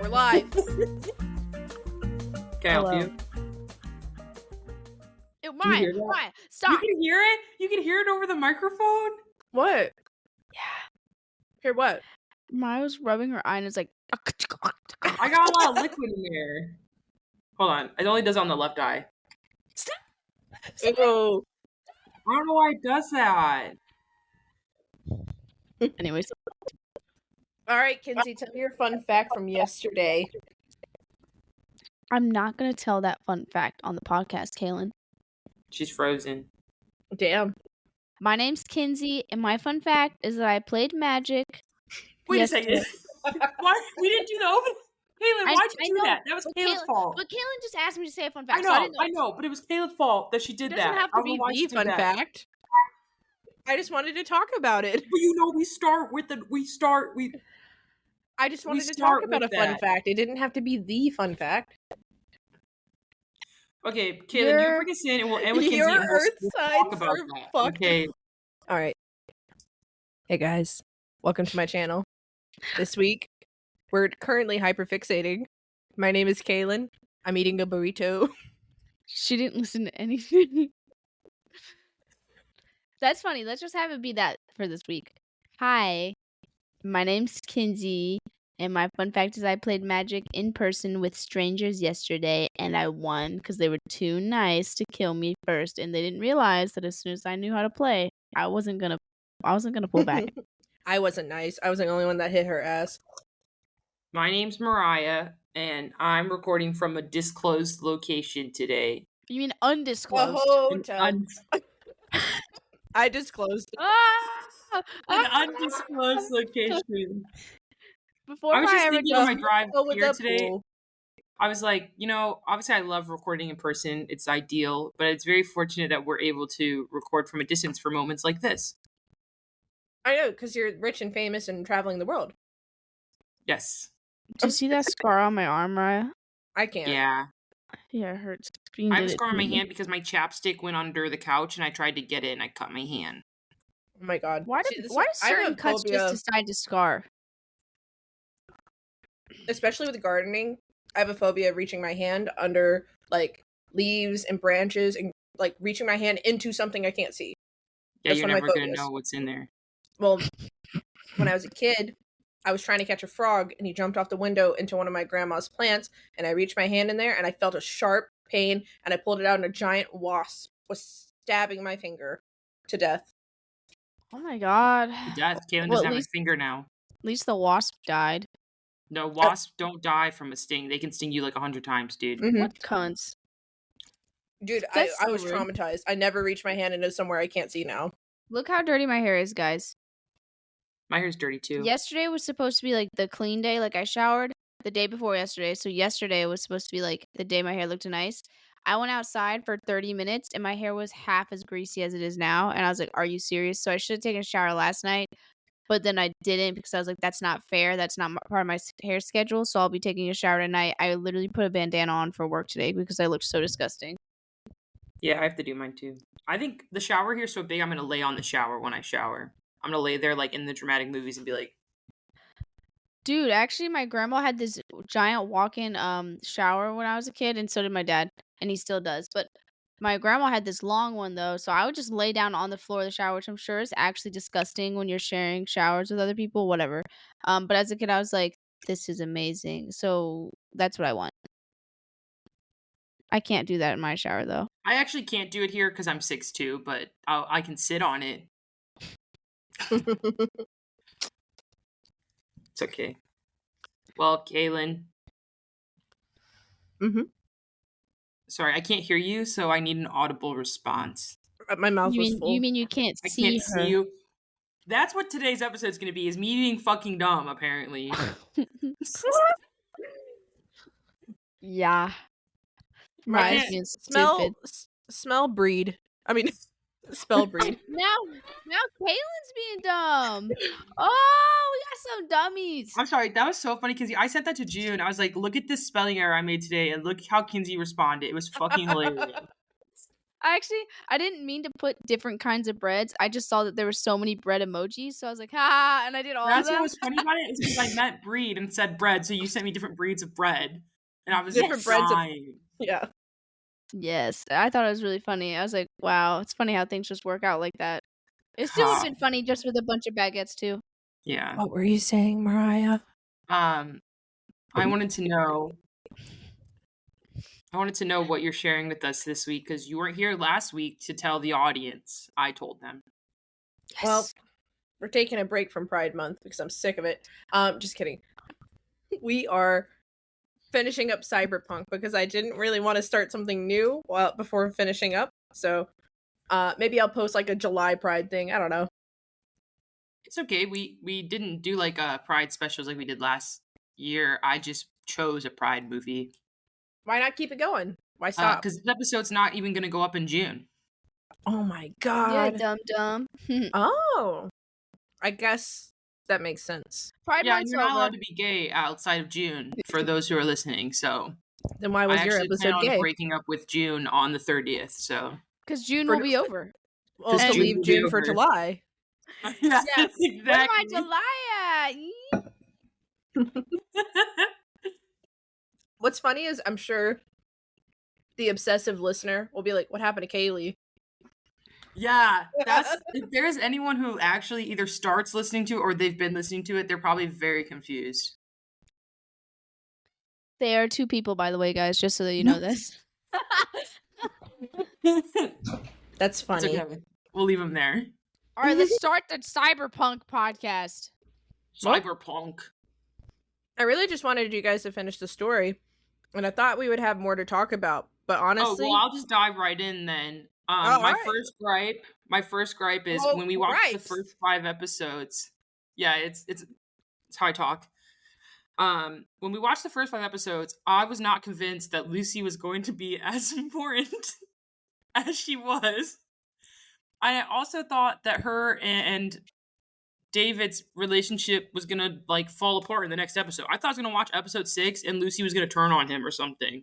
We're live. Can I help you? Why? Stop. You can hear it? You can hear it over the microphone? What? Yeah. Hear what? Maya was rubbing her eye and it's like. I got a lot of liquid in there. Hold on. It only does it on the left eye. Stop. Ew. I don't know why it does that. Anyways. All right, Kinsey, tell me your fun fact from yesterday. I'm not going to tell that fun fact on the podcast, Kaylin. She's frozen. Damn. My name's Kinsey, and my fun fact is that I played Magic. Wait a second. What? We didn't do the open. Kaylin, why'd you do that? That was Kayla's fault. But Kaylin just asked me to say a fun fact. I know, but it was Kayla's fault that she did It that. doesn't have to be the fun fact. I just wanted to talk about it. But you know, I just wanted to talk about a fun fact. It didn't have to be the fun fact. Okay, Kaylin, you bring us in and we'll end with Kinsey Your and earth we'll signs talk about are that. fucked. Okay. All right. Hey guys, welcome to my channel. This week, we're currently hyperfixating. My name is Kaylin. I'm eating a burrito. She didn't listen to anything. That's funny. Let's just have it be that for this week. Hi, my name's Kinsey, and my fun fact is I played Magic in person with strangers yesterday, and I won because they were too nice to kill me first, and they didn't realize that as soon as I knew how to play, I wasn't gonna pull back. I wasn't nice. I was the only one that hit her ass. My name's Mariah, and I'm recording from a disclosed location today. You mean undisclosed? I disclosed. An undisclosed location. Before I was just ever thinking on my drive with here the today. pool. I was like, obviously I love recording in person. It's ideal, but it's very fortunate that we're able to record from a distance for moments like this. I know, because you're rich and famous and traveling the world. Yes. Do you see that scar on my arm, Mariah? I can't. Yeah. Yeah, it hurts. I have a scar on my hand because my chapstick went under the couch and I tried to get it and I cut my hand. Oh my god. Why do certain cuts just decide to scar? Especially with gardening, I have a phobia of reaching my hand under like leaves and branches and like reaching my hand into something I can't see. Yeah, That's you're one of never my going to phobias. know what's in there. Well, when I was a kid, I was trying to catch a frog and he jumped off the window into one of my grandma's plants and I reached my hand in there and I felt a sharp pain and I pulled it out and a giant wasp was stabbing my finger to death. Oh my god. It does. Kaylin doesn't have a finger now. At least the wasp died. No, wasps don't die from a sting. They can sting you like 100 times, dude. Mm-hmm. What cunts? Dude, That's I so was rude. traumatized. I never reached my hand into somewhere I can't see now. Look how dirty my hair is, guys. My hair's dirty too. Yesterday was supposed to be like the clean day, like I showered the day before yesterday. So yesterday was supposed to be like the day my hair looked nice. I went outside for 30 minutes and my hair was half as greasy as it is now. And I was like, are you serious? So I should have taken a shower last night. But then I didn't because I was like, that's not fair. That's not part of my hair schedule. So I'll be taking a shower tonight. I literally put a bandana on for work today because I looked so disgusting. Yeah, I have to do mine too. I think the shower here is so big, I'm going to lay on the shower when I shower. I'm going to lay there like in the dramatic movies and be like... Dude, actually, my grandma had this giant walk-in shower when I was a kid, and so did my dad, and he still does. But my grandma had this long one, though, so I would just lay down on the floor of the shower, which I'm sure is actually disgusting when you're sharing showers with other people, whatever. But as a kid, I was like, this is amazing. So that's what I want. I can't do that in my shower, though. I actually can't do it here because I'm 6'2", but I can sit on it. It's okay. Well, Kaylin. Mm-hmm. Sorry, I can't hear you, so I need an audible response. My mouth was full. You mean you can't see her? I can't see you. That's what today's episode is going to be, is me being fucking dumb, apparently. Yeah. Right. Smell breed. I mean, spell breed. Now Kaylin's being dumb. Oh, we got some dummies. I'm sorry, that was so funny because I sent that to June. I was like, look at this spelling error I made today and look how Kinsey responded. It was fucking hilarious. I didn't mean to put different kinds of breads. I just saw that there were so many bread emojis, so I was like, ha, and I did all of That's what them. was funny about it is because I meant breed and said bread, so you sent me different breeds of bread, and I was Different breads of dying. yeah. Yes, I thought it was really funny. I was like, wow, it's funny how things just work out like that. It still would have been funny just with a bunch of baguettes too. Yeah. What were you saying, Mariah? I wanted to know. I wanted to know what you're sharing with us this week because you weren't here last week to tell the audience. I told them. Yes. Well, we're taking a break from Pride Month because I'm sick of it. Just kidding. We are finishing up CyberPunk because I didn't really want to start something new before finishing up. So maybe I'll post like a July Pride thing. I don't know. It's okay. We didn't do like Pride specials like we did last year. I just chose a Pride movie. Why not keep it going? Why stop? Because this episode's not even going to go up in June. Oh my yeah, god. dumb. Oh. I guess that makes sense. Pride Yeah, and Month's you're not over. allowed to be gay outside of June for those who are listening. So Then why I was your actually plan episode on gay? breaking up with June on the 30th. So Because June For- will be over. Well, so June leave will be June for over. July. Yes, Yeah. exactly. Where am I, July at? What's funny is I'm sure the obsessive listener will be like, what happened to Kaylee? Yeah, that's if there is anyone who actually either starts listening to it or they've been listening to it, they're probably very confused. They are two people, by the way, guys, just so that you know this. That's funny. It's okay. We'll leave them there. All right, let's start the CyberPunk podcast. CyberPunk. I really just wanted you guys to finish the story, and I thought we would have more to talk about. But honestly, Oh, well, I'll just dive right in then. all My right. first gripe is Well, when we watched the gripes. first 5 episodes. Yeah, it's high talk. When we watched the first 5 episodes, I was not convinced that Lucy was going to be as important as she was. I also thought that her and David's relationship was gonna like fall apart in the next episode. I thought I was gonna watch episode 6 and Lucy was gonna turn on him or something.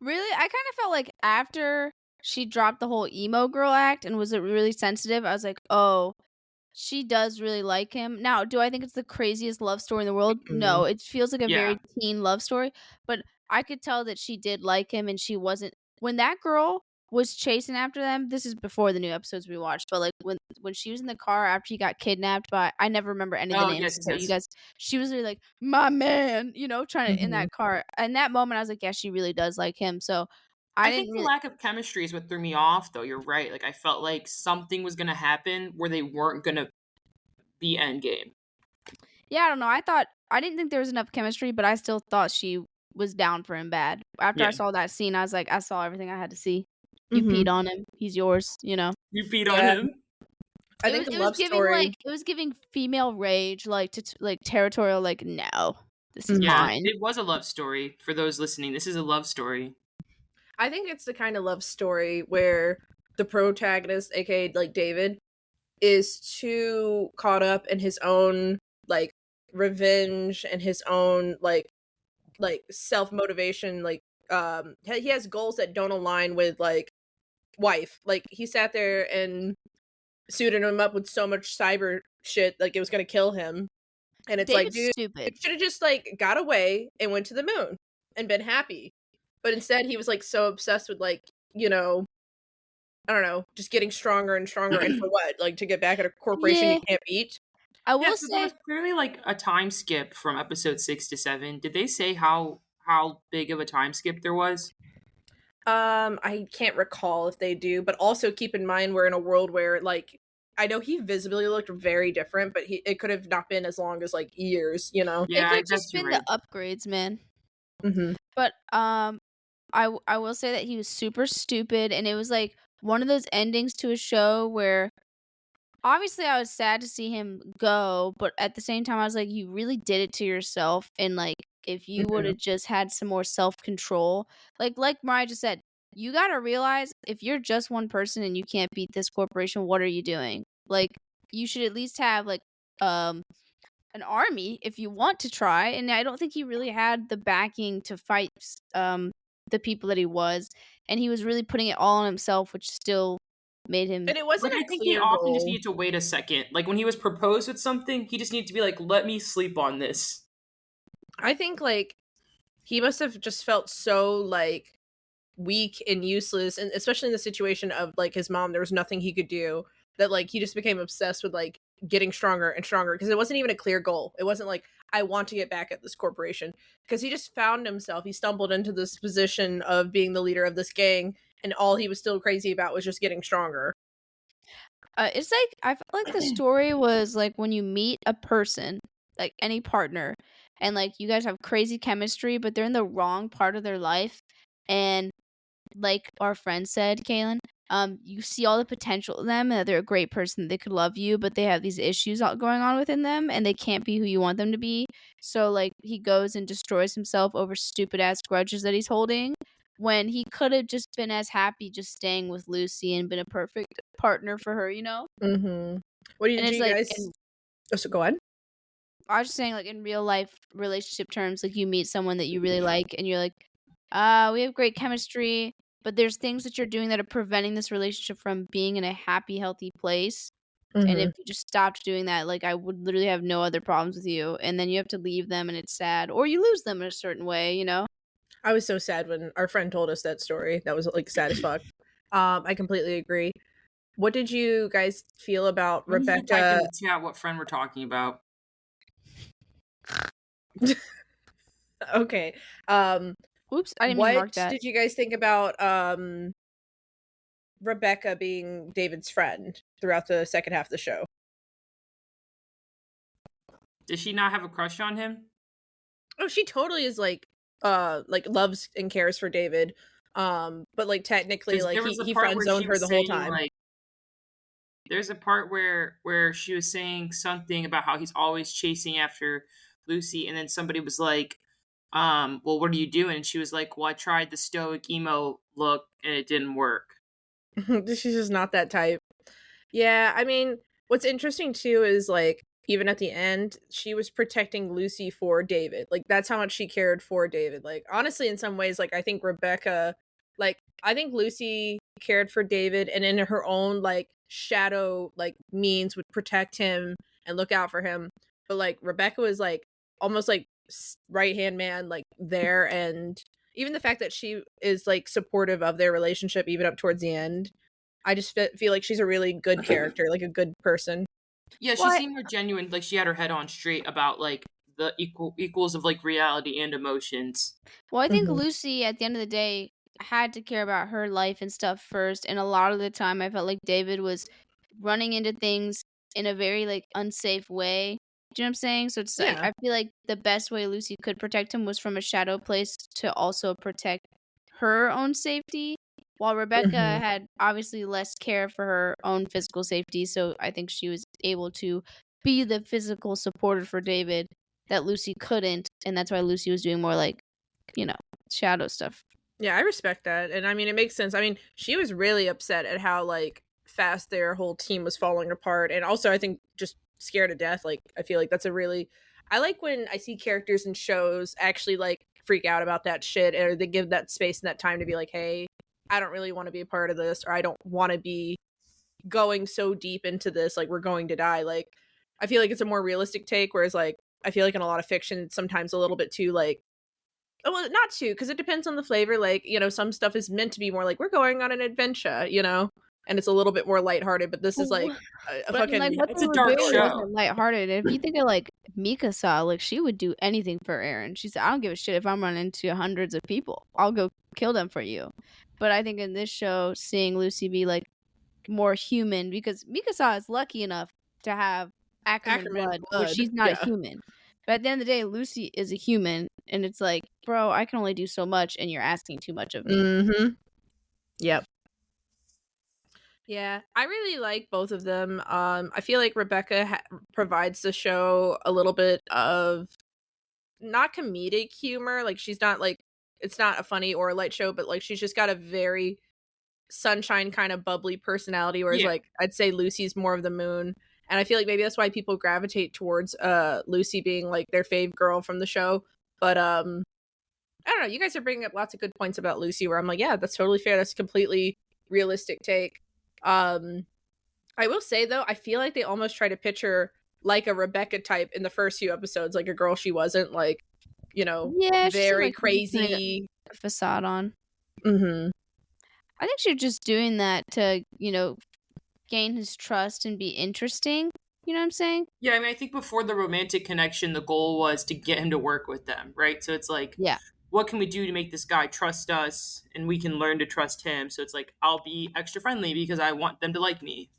Really? I kind of felt like after she dropped the whole emo girl act and was really sensitive, I was like, oh, she does really like him. Now, do I think it's the craziest love story in the world? No, it feels like a Yeah. very teen love story, but I could tell that she did like him and she wasn't when that girl was chasing after them. This is before the new episodes we watched, but like when she was in the car after he got kidnapped by I never remember any of the Oh, names. yes, So yes. you guys, she was really like my man, trying to in Mhm. that car. In that moment, I was like, yeah, she really does like him. So I didn't think really. the lack of chemistry is what threw me off, though. You're right. Like I felt like something was gonna happen where they weren't gonna be endgame. Yeah, I don't know. I didn't think there was enough chemistry, but I still thought she was down for him bad. After I Yeah. saw that scene, I was like, I saw everything I had to see. You Mhm. peed on him. He's yours. You beat on Yeah. him. I think it the was love giving story. it was giving female rage, like like territorial. Like no, this is Mhm. Yeah, mine. it was a love story. For those listening, this is a love story. I think it's the kind of love story where the protagonist, aka like David, is too caught up in his own like revenge and his own like self motivation. Like he has goals that don't align with like wife. Like he sat there and suited him up with so much cyber shit like it was gonna kill him. And it's like, David's dude, you stupid. should have just like got away and went to the moon and been happy. But instead he was like so obsessed with like, I don't know, just getting stronger and stronger and for what? Like to get back at a corporation Yeah, you can't beat? I will Yeah, so there say was clearly like a time skip from episode 6 to 7. Did they say how big of a time skip there was? I can't recall if they do, but also keep in mind we're in a world where like I know he visibly looked very different, but it could have not been as long as like years, it Yeah, could I have guess just you're been right. the upgrades, man. Mm-hmm. But I will say that he was super stupid, and it was like one of those endings to a show where obviously I was sad to see him go, but at the same time I was like, you really did it to yourself, and like if you would have just had some more self control, like Mariah just said, you gotta realize if you're just one person and you can't beat this corporation, what are you doing? Like you should at least have like an army if you want to try, and I don't think he really had the backing to fight the people that he was, and he was really putting it all on himself, which still made him. And it wasn't Like, a I think he clear often just goal. needed to wait a second. Like, when he was proposed with something, he just needed to be like, let me sleep on this. I think like he must have just felt so like weak and useless, and especially in the situation of like his mom, there was nothing he could do, that like he just became obsessed with like getting stronger and stronger, because it wasn't even a clear goal. It wasn't like, I want to get back at this corporation, because he just found himself, he stumbled into this position of being the leader of this gang, and all he was still crazy about was just getting stronger. It's like I felt like the story was like when you meet a person, like any partner, and like you guys have crazy chemistry, but they're in the wrong part of their life, and like our friend said, Kaylin, you see all the potential in them, and that they're a great person, that they could love you, but they have these issues going on within them, and they can't be who you want them to be. So like he goes and destroys himself over stupid ass grudges that he's holding, when he could have just been as happy just staying with Lucy and been a perfect partner for her, you know? Mm-hmm. What And do it's you like, guys? Oh, so go on. I was just saying, like in real life relationship terms, like you meet someone that you really like, and you're like, we have great chemistry, but there's things that you're doing that are preventing this relationship from being in a happy, healthy place. And if Mm-hmm. you just stopped doing that, like I would literally have no other problems with you. And then you have to leave them, and it's sad, or you lose them in a certain way, you know? I was so sad when our friend told us that story. That was like sad as fuck. I completely agree. What did you guys feel about We need to type in Rebecca? the chat what friend we're talking about. Okay. Oops, I didn't mean to What mark that. did you guys think about Rebecca being David's friend throughout the second half of the show? Does she not have a crush on him? Oh, she totally is like loves and cares for David. But like technically Because like there he was a he part friend where zoned she her was the whole saying, time. like, there's a part where she was saying something about how he's always chasing after Lucy, and then somebody was like, well, what are you doing? And she was like, well, I tried the stoic emo look and it didn't work. She's just not that type. Yeah, I mean, what's interesting too is like even at the end, she was protecting Lucy for David. Like that's how much she cared for David. Like honestly, in some ways, like I think Rebecca, like I think Lucy cared for David, and in her own like shadow like means would protect him and look out for him. But like Rebecca was like almost like right hand man like there, and even the fact that she is like supportive of their relationship even up towards the end, I just feel like she's a really good character, like a good person. Yeah, she What? seemed more genuine. Like she had her head on straight about like the equals of like reality and emotions. Well, I think Mhm. Lucy, at the end of the day, had to care about her life and stuff first. And a lot of the time, I felt like David was running into things in a very like unsafe way. Do you know what I'm saying? So it's like Yeah. I feel like the best way Lucy could protect him was from a shadow place to also protect her own safety. While Rebecca Mhm. had obviously less care for her own physical safety, so I think she was able to be the physical supporter for David that Lucy couldn't, and that's why Lucy was doing more like, you know, shadow stuff. Yeah, I respect that. And I mean, it makes sense. I mean, she was really upset at how like fast their whole team was falling apart, and also I think just scared to death. Like I feel like that's a really, I like when I see characters in shows actually like freak out about that shit, or they give that space and that time to be like, "Hey, I don't really want to be a part of this, or I don't want to be going so deep into this, like we're going to die." Like I feel like it's a more realistic take, whereas like I feel like in a lot of fiction it's sometimes a little bit too like, oh, well, not too, because it depends on the flavor. Like, you know, some stuff is meant to be more like we're going on an adventure, you know, and it's a little bit more lighthearted. But this is like a But I mean, like, fucking what It's they a were dark doing show. wasn't lighthearted. If you think of like Mikasa, like she would do anything for Aaron. She said, "I don't give a shit if I'm running into hundreds of people. I'll go kill them for you." But I think in this show, seeing Lucy be like more human, because Mikasa is lucky enough to have Ackerman Ackerman blood, which blood. she's not a Yeah. human. But at the end of the day, Lucy is a human, and it's like, bro, I can only do so much, and you're asking too much of me. Mm-hmm. Yep. Yeah, I really like both of them. I feel like Rebecca provides the show a little bit of not comedic humor. Like she's not like, it's not a funny or a light show, but like she's just got a very sunshine kind of bubbly personality, whereas Yeah. like I'd say Lucy's more of the moon. And I feel like maybe that's why people gravitate towards Lucy being like their fave girl from the show. But I don't know. You guys are bringing up lots of good points about Lucy where I'm like, yeah, that's totally fair. That's a completely realistic take. I will say, though, I feel like they almost try to picture like a Rebecca type in the first few episodes, like a girl she wasn't, like, Yeah, she seemed very like she was putting crazy. a facade on. Mm-hmm. I think she was just doing that to, gain his trust and be interesting. You know what I'm saying? Yeah, I mean, I think before the romantic connection, the goal was to get him to work with them, right? So it's like, Yeah. what can we do to make this guy trust us and we can learn to trust him? So it's like, I'll be extra friendly because I want them to like me.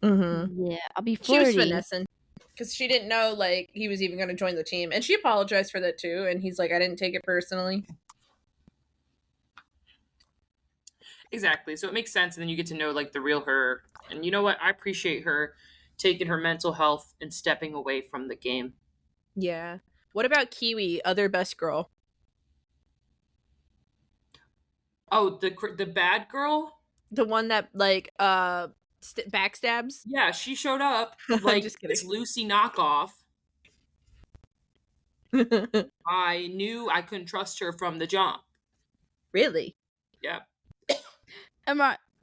Mm-hmm. Yeah, I'll be She was flirty. finessing because she didn't know, like, he was even going to join the team. And she apologized for that, too. And he's like, I didn't take it personally. Exactly. So it makes sense. And then you get to know, like, the real her. And you know what? I appreciate her taking her mental health and stepping away from the game. Yeah. What about Kiwi, other best girl? Oh, the bad girl? The one that, like, backstabs? Yeah, she showed up I'm like just this kidding. Lucy knockoff. I knew I couldn't trust her from the jump. Really? Yeah.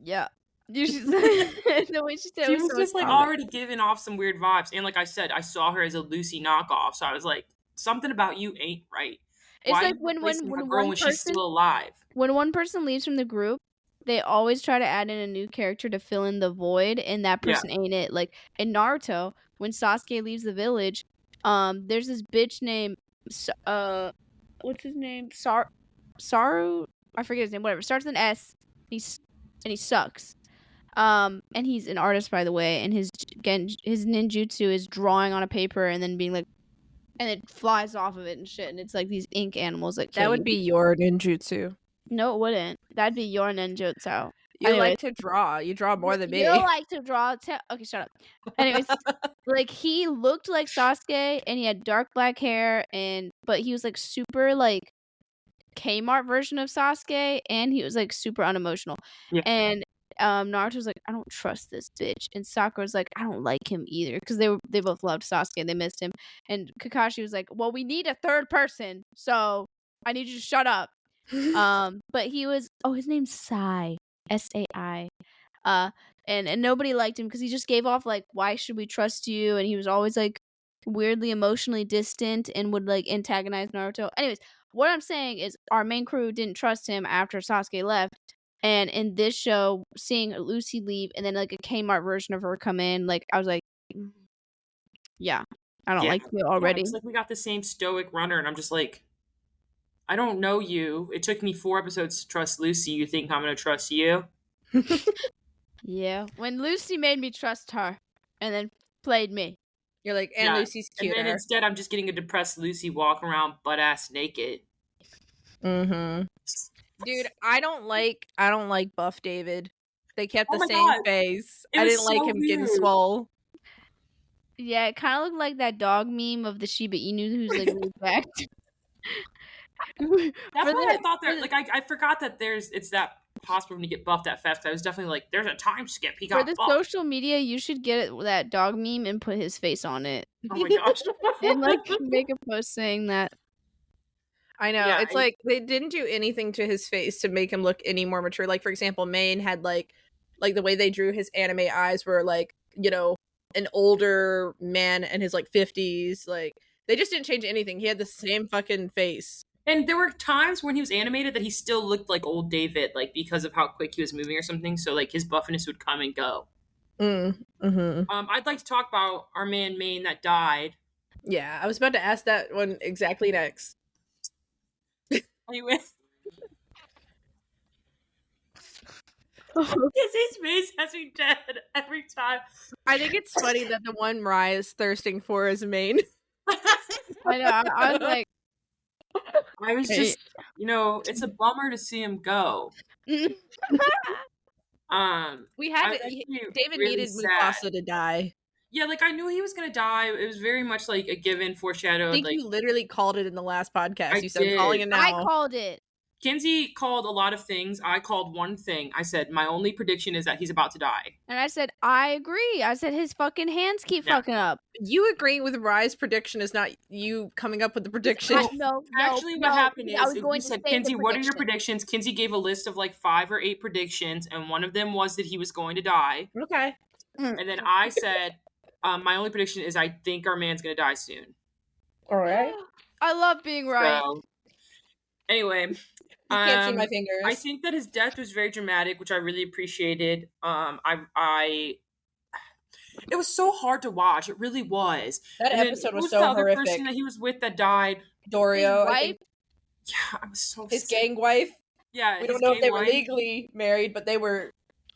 Yeah. You should the way she said She it was so just like solid. already giving off some weird vibes. And like I said, I saw her as a Lucy knockoff. So I was like, something about you ain't right. It's Why like are you when replacing my when girl one when she's person still alive? when one person leaves from the group, they always try to add in a new character to fill in the void, and that Yeah. person ain't it. Like in Naruto, when Sasuke leaves the village, there's this bitch named what's his name? Saru? I forget his name. Whatever. Starts with an S. And he sucks. And he's an artist, by the way, and his ninjutsu is drawing on a paper and then being like, and it flies off of it and shit, and it's like these ink animals that kill That would you. be your ninjutsu. No, it wouldn't. That'd be your ninjutsu. You Anyways, like to draw. You draw more than me. you like to draw. Okay, shut up. Anyways, like he looked like Sasuke, and he had dark black hair, but he was like super like Kmart version of Sasuke, and he was like super unemotional. Yeah. And Naruto's like, I don't trust this bitch, and Sakura's like, I don't like him either, because they both loved Sasuke and they missed him. And Kakashi was like, well, we need a third person, so I need you to shut up. But his name's Sai, Sai. And nobody liked him because he just gave off like, why should we trust you? And he was always like weirdly emotionally distant and would like antagonize Naruto. Anyways, what I'm saying is our main crew didn't trust him after Sasuke left. And in this show, seeing Lucy leave and then like a Kmart version of her come in, like I was like, yeah, I don't like you already. It's like we got the same stoic runner, and I'm just like, I don't know you. It took me 4 episodes to trust Lucy. You think I'm going to trust you? Yeah. When Lucy made me trust her and then played me. You're like, and Lucy's And cuter. then instead, I'm just getting a depressed Lucy walking around butt-ass naked. Mm-hmm. Dude, I don't like Buff David. They kept the my same God. face. It I was didn't like so him getting weird. swole. Yeah, it kind of looked like that dog meme of the Shiba Inu who's like really backed. That's why I thought that, like, I forgot that it's that possible to get buffed that fast. I was definitely like, there's a time skip. He got For the buffed. social media, you should get that dog meme and put his face on it. Oh my gosh. And like make a post saying that. I know. Yeah, It's like they didn't do anything to his face to make him look any more mature. Like, for example, Maine had like the way they drew his anime eyes were like, an older man in his like 50s. Like, they just didn't change anything. He had the same fucking face. And there were times when he was animated that he still looked like old David, like because of how quick he was moving or something. So like his buffiness would come and go. Mm-hmm. I'd like to talk about our man Maine that died. Yeah, I was about to ask that one exactly next. Anyway. Because his face has me dead every time. I think it's funny that the one Mariah is thirsting for is Maine. I know. I was like, I was just, it's a bummer to see him go. We had David really needed sad. Mufasa to die. Yeah, like I knew he was gonna die. It was very much like a given, foreshadowed. I think like you literally called it in the last podcast. I You said, I'm did. calling it now. I called it. Kinsey called a lot of things. I called one thing. I said my only prediction is that he's about to die. And I said, I agree. I said his fucking hands keep Yeah. fucking up. You agreeing with Rye's prediction is not you coming up with the prediction. No, Actually, what happened I is was going you to said, say Kinsey, the what are your prediction. predictions? Kinsey gave a list of like 5 or 8 predictions, and one of them was that he was going to die. Okay. And then I said, my only prediction is I think our man's going to die soon. All right. I love being right. So, anyway, You can't see my fingers. I think that his death was very dramatic, which I really appreciated. It was so hard to watch. It really was. That And then episode who was was so the other horrific. person that he was with that died? Dorio, His I think. Yeah, I was so His sick. gang wife. Yeah, We his don't know if gay they were wife. legally married, but they were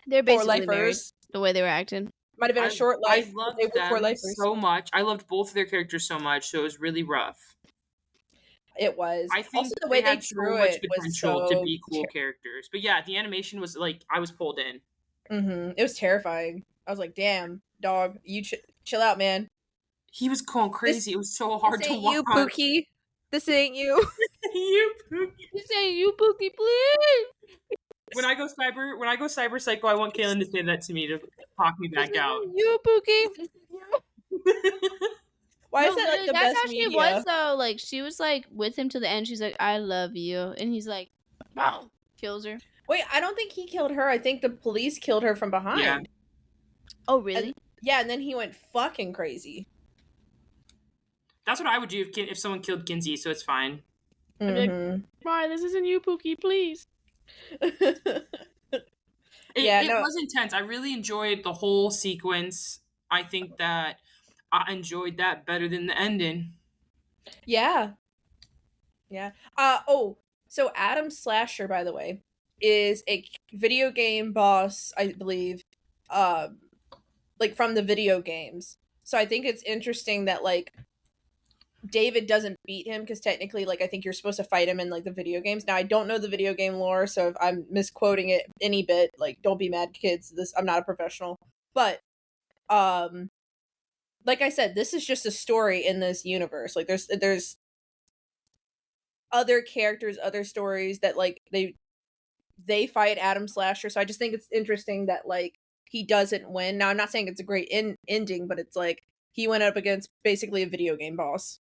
They're for basically married, lifers. the way they were acting. Might have been a short life. I but loved they were for them lifers. so much. I loved both of their characters so much, so it was really rough. It was. I think Also, the way they had drew so much it was potential so to be cool characters. But yeah, the animation was like I was pulled in. It was terrifying. I was like, "Damn, dog, you chill out, man. He was going crazy. It was so hard This to ain't watch. you, Pookie. This ain't you." You Pookie. He's saying, "You Pookie, please." When I go cyber psycho, I want Kaylin to say that to me to talk me back out. You Pookie. Why is No, that like literally, the that's best how she media? was though. Like she was like with him to the end. She's like, "I love you," and he's like, "Wow," kills her. Wait, I don't think he killed her. I think the police killed her from behind. Yeah. Oh really? Yeah, and then he went fucking crazy. That's what I would do if someone killed Kinsey, so it's fine. Mhm. Right, this isn't you, Pookie, please. It was intense. I really enjoyed the whole sequence. I think that I enjoyed that better than the ending. Yeah. Yeah. So Adam Slasher, by the way, is a video game boss, I believe, like from the video games. So I think it's interesting that like David doesn't beat him because technically, like I think you're supposed to fight him in like the video games. Now I don't know the video game lore, so if I'm misquoting it any bit, like don't be mad, kids. I'm not a professional, but like I said, this is just a story in this universe. Like there's other characters, other stories that like they fight Adam Slasher. So I just think it's interesting that like he doesn't win. Now I'm not saying it's a great ending, but it's like he went up against basically a video game boss.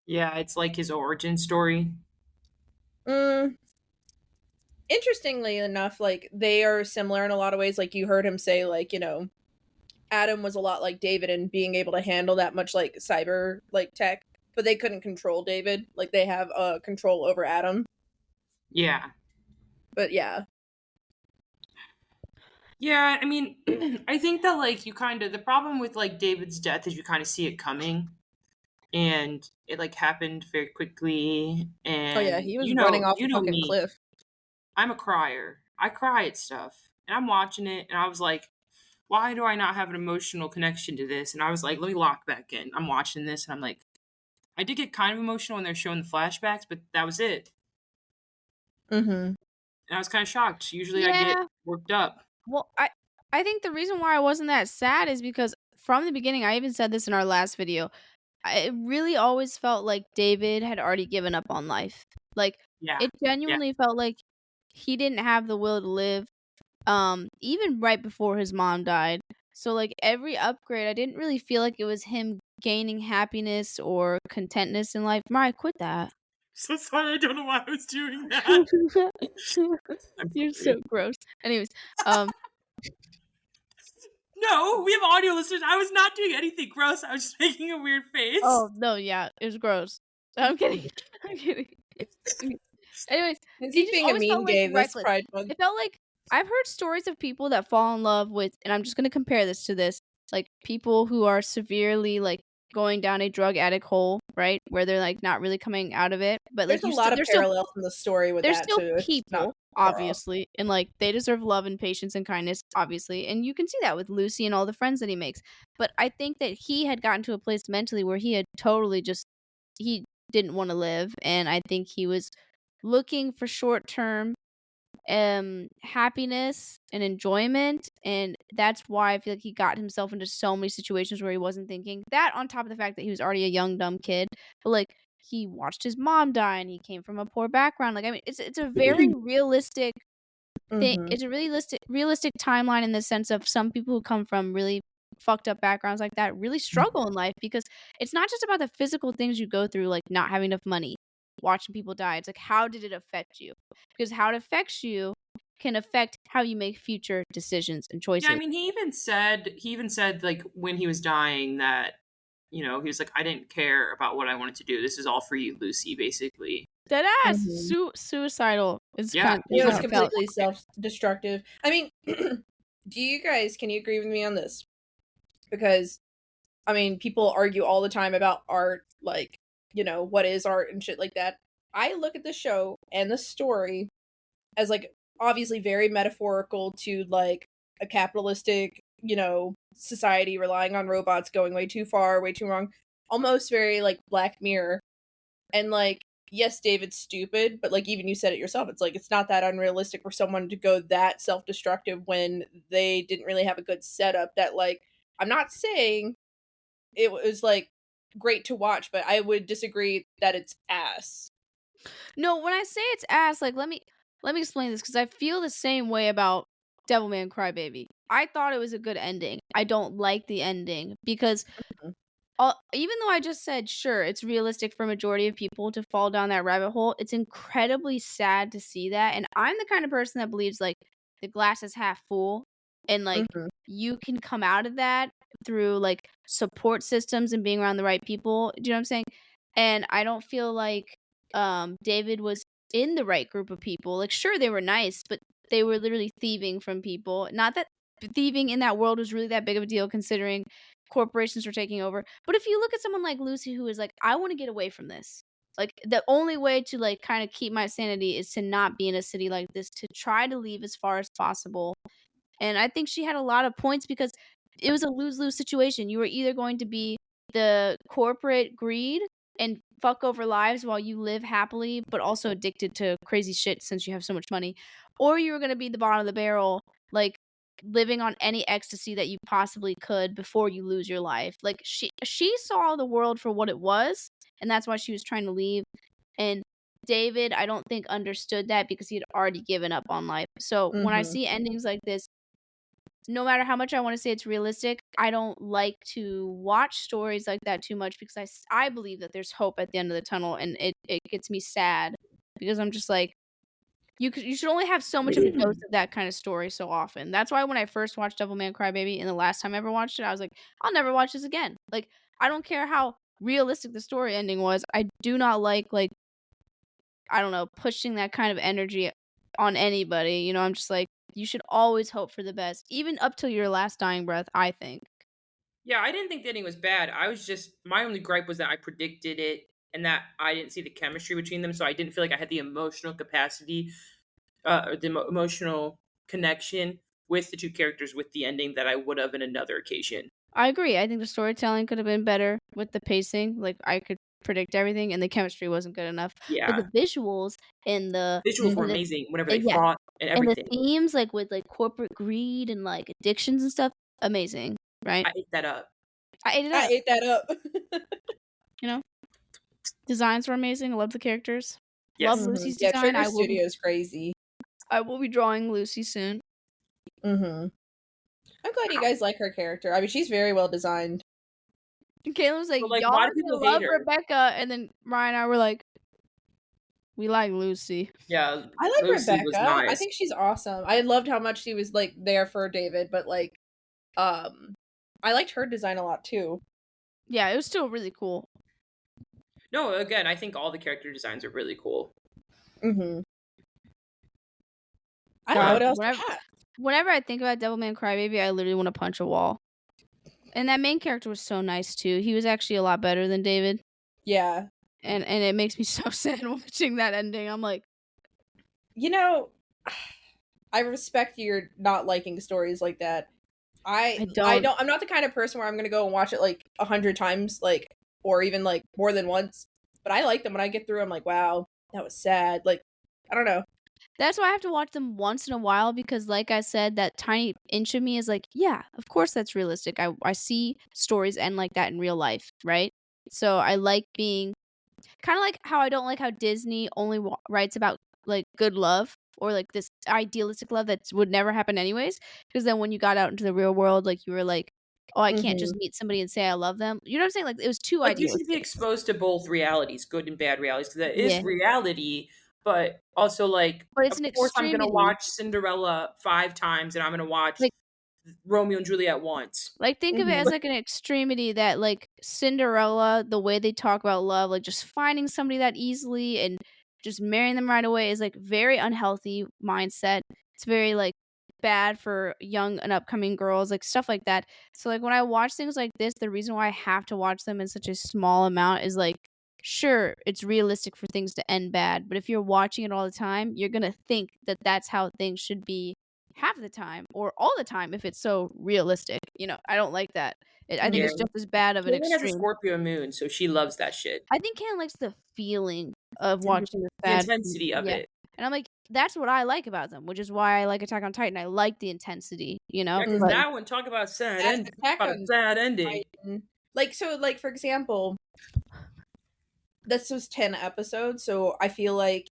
Yeah, it's like his origin story. Interestingly enough, like they are similar in a lot of ways. Like you heard him say, like, you know, Adam was a lot like David in being able to handle that much like cyber like tech, but they couldn't control David. Like they have control over Adam. Yeah. But yeah. Yeah, I mean, I think that like the problem with like David's death is you kind of see it coming, and it like happened very quickly. And Oh yeah, he was running off a fucking me. cliff. I'm a crier. I cry at stuff, and I'm watching it, and I was like, why do I not have an emotional connection to this? And I was like, let me lock back in. I'm watching this, and I'm like, I did get kind of emotional when they're showing the flashbacks, but that was it. And I was kind of shocked. Usually I get worked up. Well, I think the reason why I wasn't that sad is because from the beginning, I even said this in our last video, it really always felt like David had already given up on life. Like, it genuinely felt like he didn't have the will to live, even right before his mom died. So, like, every upgrade, I didn't really feel like it was him gaining happiness or contentness in life. Mariah, quit that. So sorry, I don't know why I was doing that. You're so gross. Anyways, no, we have audio listeners. I was not doing anything gross. I was just making a weird face. Oh no, yeah, it was gross. I'm kidding. I'm kidding. Anyways, he's being a mean gay this Pride Month. It felt like I've heard stories of people that fall in love with, and I'm just gonna compare this to this, like people who are severely like going down a drug addict hole, right, where they're like not really coming out of it. But there's like a lot of parallels in the story with that too. They're still people, obviously, and like they deserve love and patience and kindness, obviously, and you can see that with Lucy and all the friends that he makes. But I think that he had gotten to a place mentally where he had totally he didn't want to live, and I think he was looking for short-term happiness and enjoyment, and that's why I feel like he got himself into so many situations where he wasn't thinking. That on top of the fact that he was already a young dumb kid, but like he watched his mom die and he came from a poor background. Like, I mean, it's a very realistic thing. Mhm. It's a realistic timeline in the sense of some people who come from really fucked up backgrounds like that really struggle in life, because it's not just about the physical things you go through, like not having enough money, watching people die. It's like, how did it affect you? Because how it affects you can affect how you make future decisions and Yeah, I choices. mean, he even said like when he was dying that, he was like, I didn't care about what I wanted to do. This is all for you, Lucy, basically. Dead ass Mhm. suicidal. It's Yeah, kind It he of was how it felt. completely self-destructive. I mean, can you agree with me on this? Because I mean, people argue all the time about art, like, what is art and shit like that. I look at the show and the story as like obviously very metaphorical to like a capitalistic, society relying on robots going way too far, way too wrong. Almost very like Black Mirror. And like, yes, David's stupid, but like even you said it yourself, it's like it's not that unrealistic for someone to go that self-destructive when they didn't really have a good setup. That like, I'm not saying it was like great to watch, but I would disagree that it's ass. No, when I say it's ass, like let me explain this, because I feel the same way about Devilman Crybaby. I thought it was a good ending. I don't like the ending because Mhm. even though I just said, sure, it's realistic for a majority of people to fall down that rabbit hole, it's incredibly sad to see that. And I'm the kind of person that believes like the glass is half full, and like Mhm. you can come out of that through like support systems and being around the right people. Do you know what I'm saying? And I don't feel like David was in the right group of people. Like, sure, they were nice, but they were literally thieving from people. Not that thieving in that world was really that big of a deal, considering corporations were taking over. But if you look at someone like Lucy, who is like, I want to get away from this. Like, the only way to like kind of keep my sanity is to not be in a city like this, to try to leave as far as possible. And I think she had a lot of points, because it was a lose-lose situation. You were either going to be the corporate greed and fuck over lives while you live happily, but also addicted to crazy shit since you have so much money, or you were going to be the bottom of the barrel, like living on any ecstasy that you possibly could before you lose your life. Like, she saw the world for what it was, and that's why she was trying to leave. And David, I don't think understood that, because he had already given up on life. So when I Mhm. see endings like this, no matter how much I want to say it's realistic, I don't like to watch stories like that too much, because I believe that there's hope at the end of the tunnel, and it gets me sad, because I'm just like, you should only have so much of a dose of that kind of story so often. That's why when I first watched Devilman Crybaby and the last time I ever watched it, I was like, I'll never watch this again. Like, I don't care how realistic the story ending was. I do not like I don't know, pushing that kind of energy on anybody. I'm just like, you should always hope for the best, even up till your last dying breath, I think. Yeah, I didn't think the ending was bad. I was just my only gripe was that I predicted it and that I didn't see the chemistry between them, so I didn't feel like I had the emotional capacity, or the emotional connection with the two characters with the ending that I would have in another occasion. I agree. I think the storytelling could have been better with the pacing. Like, I could predict everything, and the chemistry wasn't good enough. But Yeah, the visuals and the visuals were and the amazing whenever they yeah, fought and and the everything. themes, like with like corporate greed and like addictions and stuff, amazing, right? I ate that up. I ate it I up. ate that up. You know, designs were amazing. I love the characters. Love Yes. Mhm. Lucy's Yeah, design. Trigger Studio is crazy. I will be drawing Lucy soon. Mhm. I'm glad you guys like her character. I mean, she's very well designed. And Caitlin was like, But like, y'all why are do people gonna love hate her? Rebecca, and then Ryan and I were like, we like Lucy. Yeah, I like Lucy was Rebecca. I nice. think she's awesome. I loved how much she was like there for David, but like, um, I liked her design a lot too. Yeah, it was still really cool. No, again, I think all the character designs are really cool. Mhm. I don't know what else to Whenever, add. whenever I think about Devilman Crybaby, I literally want to punch a wall. And that main character was so nice too. He was actually a lot better than David, Yeah. and it makes me so sad watching that ending. I'm like, You know, I respect your not liking stories like that. I I don't. don't. I'm not the kind of person where I'm gonna go and watch it like 100 times, like, or even like more than once. But I like them when I get through. I'm like, wow, that was sad. Like, I don't know. That's why I have to watch them once in a while, because, like I said, that tiny inch of me is like, yeah, of course that's realistic. I see stories end like that in real life, right? So I like being Kind of like how I don't like how Disney only writes about like good love or like this idealistic love that would never happen anyways. Because then when you got out into the real world, like you were like, oh, I can't just Mhm. meet somebody and say I love them. You know what I'm saying? Like it was too Like you should be idealistic. exposed to both realities, good and bad realities, because that is Yeah, reality. But also, like, but it's of an course, I'm gonna extremity. watch Cinderella 5 times, and I'm gonna watch Like Romeo and Juliet once. think of it as Mhm. like an extremity that like Cinderella, the way they talk about love, like just finding somebody that easily and just marrying them right away is like very unhealthy mindset. It's very like bad for young and upcoming girls, like stuff like that. So like when I watch things like this, the reason why I have to watch them in such a small amount is like sure, it's realistic for things to end bad, but if you're watching it all the time, you're going to think that that's how things should be half the time or all the time if it's so realistic. I don't like that. I think Yeah, it's Mhm. just as bad of an Caitlin has a extreme. Scorpio moon, so she loves that shit. I think Ken likes the feeling of Mhm. watching the The sad intensity of yeah. it. And I'm like, that's what I like about them, which is why I like Attack on Titan. I like the intensity, Yeah, because but Mhm. that one talk about sad end, Attack about a on sad ending. Titan. Like for example, this was 10 episodes, so I feel like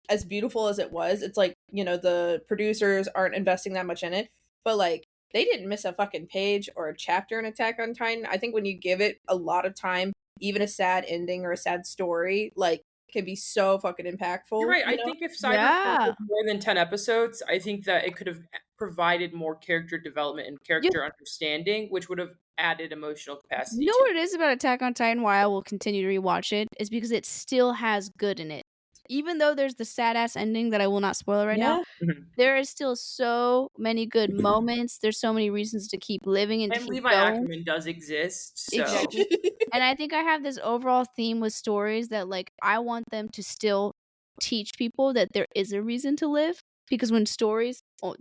as beautiful as it was, it's like, the producers aren't investing that much in it, but like they didn't miss a fucking page or a chapter in Attack on Titan. I think when you give it a lot of time, even a sad ending or a sad story, like can be so fucking You're impactful, right. I think if Cyberpunk was yeah. more than 10 episodes, I think that it could have provided more character development and You character understanding, which would have added emotional you capacity know to what it. it is about Attack on Titan why I will continue to rewatch it is because it still has good in it. Even though there's the sad ass ending that I will not spoil right now, Yeah. Mhm. there is still so many good moments. There's so many reasons to keep living and to And keep Levi going. Ackerman does exist, so Exactly. And I think I have this overall theme with stories that, like, I want them to still teach people that there is a reason to live, because when stories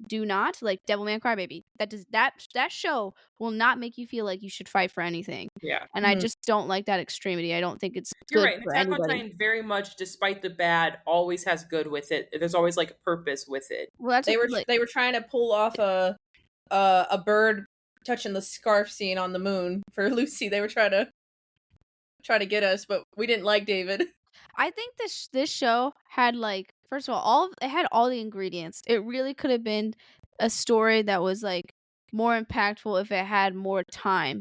do not, like Devilman Crybaby, that show will not make you feel like you should fight for anything, yeah. and I Mhm. just don't like that extremity. I don't think it's You're good right. And for Attack on anybody. Titan very much, despite the bad, always has good with it. There's always like a purpose with it. Well, that's They were like they were trying to pull off a bird touching the scarf scene on the moon for Lucy. They were trying to get us, but we didn't like David. I think this show had like first of all it had all the ingredients. It really could have been a story that was like more impactful if it had more time.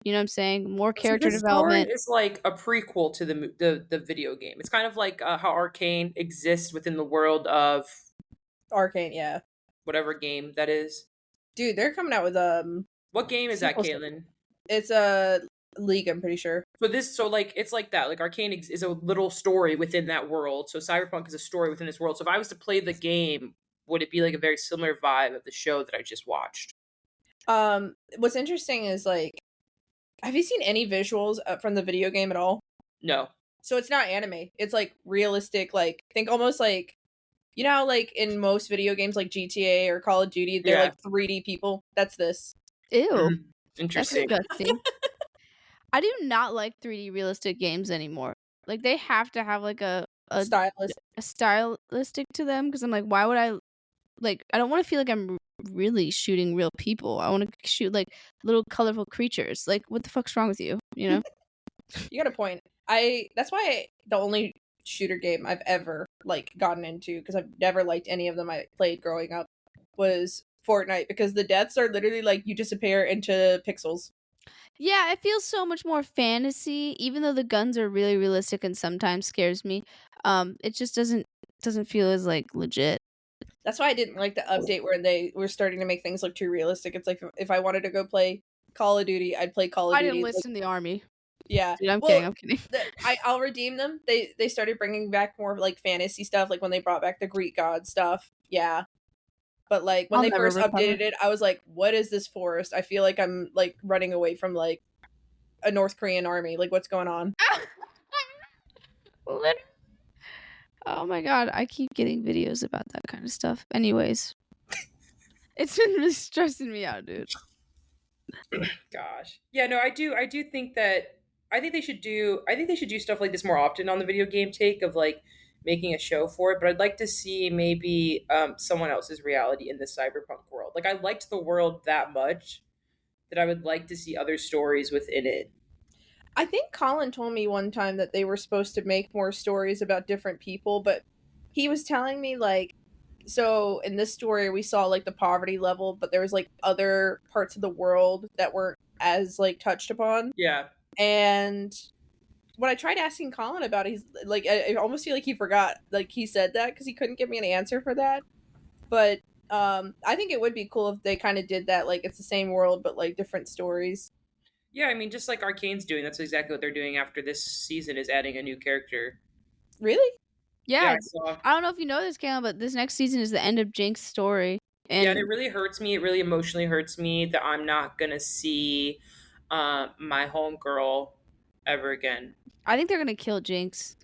You know what I'm saying? More See, character this story development. is like a prequel to the video game. It's kind of like how Arcane exists within the world of Arcane, yeah. whatever game that is. Dude, they're coming out with What game is that, sequels. Caitlin? It's a League, I'm pretty sure. So like it's like that. Like Arcane is a little story within that world. So Cyberpunk is a story within this world. So if I was to play the game, would it be like a very similar vibe of the show that I just watched? What's interesting is like, have you seen any visuals from the video game at all? No. So it's not anime. It's like realistic. Like think almost like how like in most video games like GTA or Call of Duty, they're Yeah. like 3D people. That's this. Ew, Mhm. that's Interesting. disgusting. I do not like 3D realistic games anymore. Like they have to have like a, Stylist. a stylistic to them because I'm like, why would I like? I don't want to feel like I'm really shooting real people. I want to shoot like little colorful creatures. Like, what the fuck's wrong with you? You know? You got a point. That's why the only shooter game I've ever like gotten into, because I've never liked any of them I played growing up, was Fortnite, because the deaths are literally like you disappear into pixels. Yeah, it feels so much more fantasy, even though the guns are really realistic and sometimes scares me. It just doesn't feel as like legit. That's why I didn't like the update where they were starting to make things look too realistic. It's like if I wanted to go play Call of Duty, I'd play Call of I didn't Duty. list in the army. Yeah. Dude, I'm Well, kidding. I'm kidding. I'll redeem them. They started bringing back more like fantasy stuff, like when they brought back the Greek god stuff. Yeah. But like when I'll they never first recover. updated it, I was like, "What is this forest? I feel like I'm like running away from like a North Korean army. Like what's going on?" Lit- Oh my god, I keep getting videos about that kind of stuff. Anyways, it's been really stressing me out, dude. Gosh. Yeah, no, I do think that I think they should do stuff like this more often on the video game take of like making a show for it, but I'd like to see maybe someone else's reality in the cyberpunk world. Like I liked the world that much that I would like to see other stories within it. I think Colin told me one time that they were supposed to make more stories about different people, but he was telling me like, so in this story we saw like the poverty level, but there was like other parts of the world that weren't as like touched upon. Yeah. And when I tried asking Colin about it, he's like, I almost feel like he forgot like he said that because he couldn't give me an answer for that. But I think it would be cool if they kind of did that, like it's the same world but like different stories. Yeah, I mean, just like Arcane's doing, that's exactly what they're doing after this season, is adding a new character. Really? Yeah, I saw. I don't know if you know this, Caleb, but this next season is the end of Jinx's story. And Yeah, and it really hurts me. It really emotionally hurts me that I'm not gonna see my homegirl ever again. I think they're gonna kill Jinx,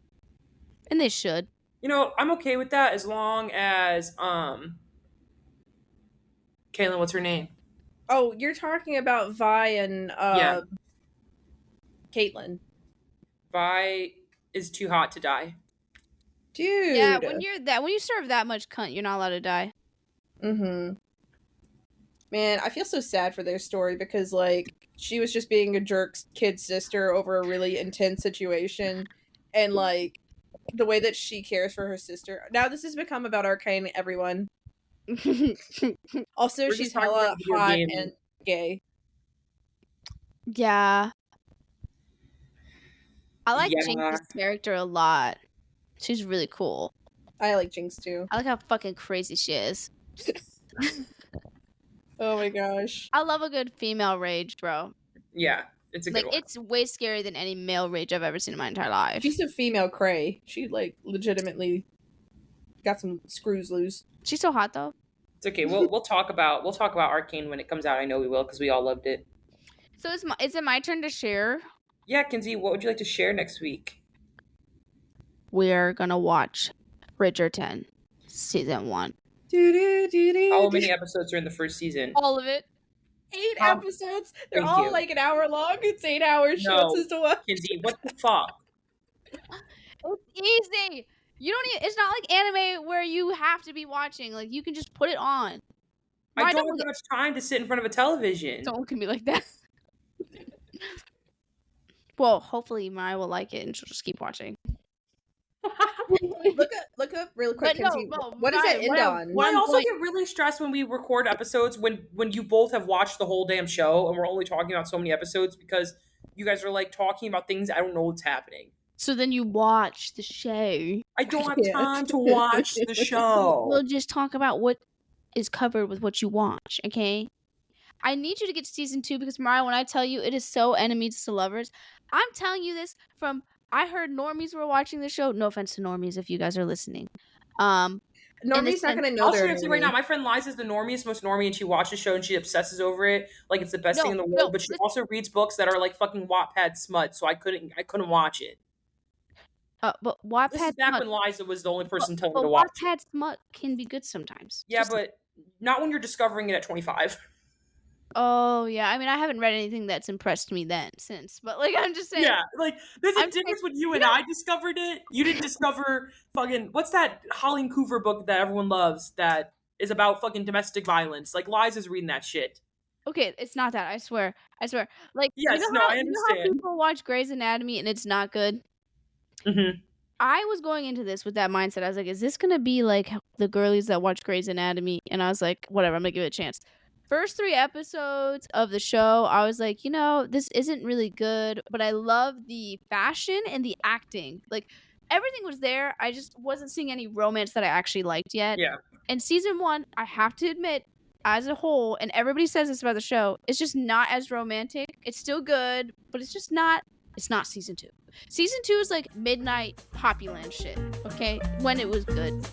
and they should. You know, I'm okay with that as long as Kaylin, what's her name? Oh, you're talking about Vi and Yeah. Caitlyn. Vi is too hot to die. Dude. Yeah, when you serve that much cunt, you're not allowed to die. Mm-hmm. Man, I feel so sad for their story because like she was just being a jerk kid sister over a really intense situation, and like the way that she cares for her sister. Now this has become about Arcane, everyone. Also, We're she's just talking hella about video hot games. and gay. Yeah. I like Yeah. Jinx's character a lot. She's really cool. I like Jinx too. I like how fucking crazy she is. Oh my gosh. I love a good female rage, bro. Yeah, it's a good one. It's way scarier than any male rage I've ever seen in my entire life. She's a female cray. She like legitimately got some screws loose. She's so hot though. It's okay. We'll talk about Arcane when it comes out. I know we will because we all loved it. So is it my turn to share? Yeah, Kinsey, what would you like to share next week? We're gonna watch Bridgerton season 1. How many episodes are in the first season? All of it. 8 episodes. They're Thank all you. like an hour long. It's 8 hours. She wants us to watch. Kinsey, what the fuck? It's easy. You don't even. It's not like anime where you have to be watching. Like you can just put it on. I don't have that much time to sit in front of a television. Don't look at me like that. Well, hopefully Maya will like it and she'll just keep watching. Look up real quick. But Kinsey. no, What does it end on? I also get really stressed when we record episodes when you both have watched the whole damn show and we're only talking about so many episodes because you guys are like talking about things I don't know what's happening. So then you watch the show. I don't have time to watch the show. We'll just talk about what is covered with what you watch, okay? I need you to get to season 2 because Mariah, when I tell you it is so enemies to lovers, I'm telling you this from I heard normies were watching the show. No offense to normies if you guys are listening. Normie's not gonna know. I'll share right now. My friend Liza's the normiest, most normie, and she watches the show and she obsesses over it like it's the best thing in the world. But she also reads books that are like fucking Wattpad smut, so I couldn't watch it. But Wattpad this is back smut, when Liza was the only person telling me to watch Wattpad smut can be good sometimes. Yeah, but not when you're discovering it at 25. Oh yeah, I mean I haven't read anything that's impressed me since, but like I'm just saying. Yeah, like there's a difference when you and I discovered it. You didn't discover fucking what's that Holly Coover book that everyone loves that is about fucking domestic violence. Like Liza's reading that shit. Okay, it's not that. I swear. Like yes, you know I understand. You know how people watch Grey's Anatomy and it's not good. Mm-hmm. I was going into this with that mindset. I was like, is this gonna be like the girlies that watch Grey's Anatomy? And I was like, whatever, I'm gonna give it a chance. First 3 episodes of the show, I was like, this isn't really good, but I love the fashion and the acting. Like, everything was there. I just wasn't seeing any romance that I actually liked yet. Yeah. And season 1, I have to admit, as a whole, and everybody says this about the show, it's just not as romantic. It's still good, but it's just not. It's not season 2. Season 2 is like midnight Poppyland shit, okay? When it was good.